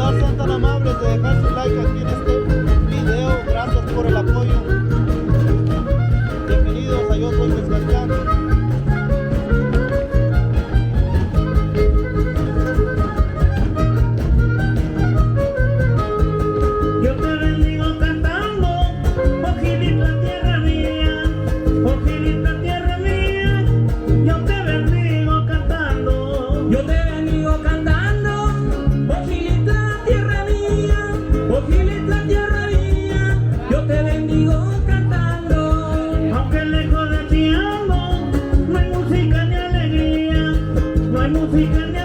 Sean tan amables de dejar su like aquí en este video. Gracias por el apoyo. Bienvenidos a Yo Soy Mezcaltlán. Yo te bendigo cantando, Ojilita tierra mía, Ojilita tierra mía. Yo te bendigo cantando, yo te bendigo cantando, Ojilita tierra mía, Ojilita tierra mía. Yo te bendigo cantando, aunque lejos de ti ando, no hay música ni alegría, no hay música ni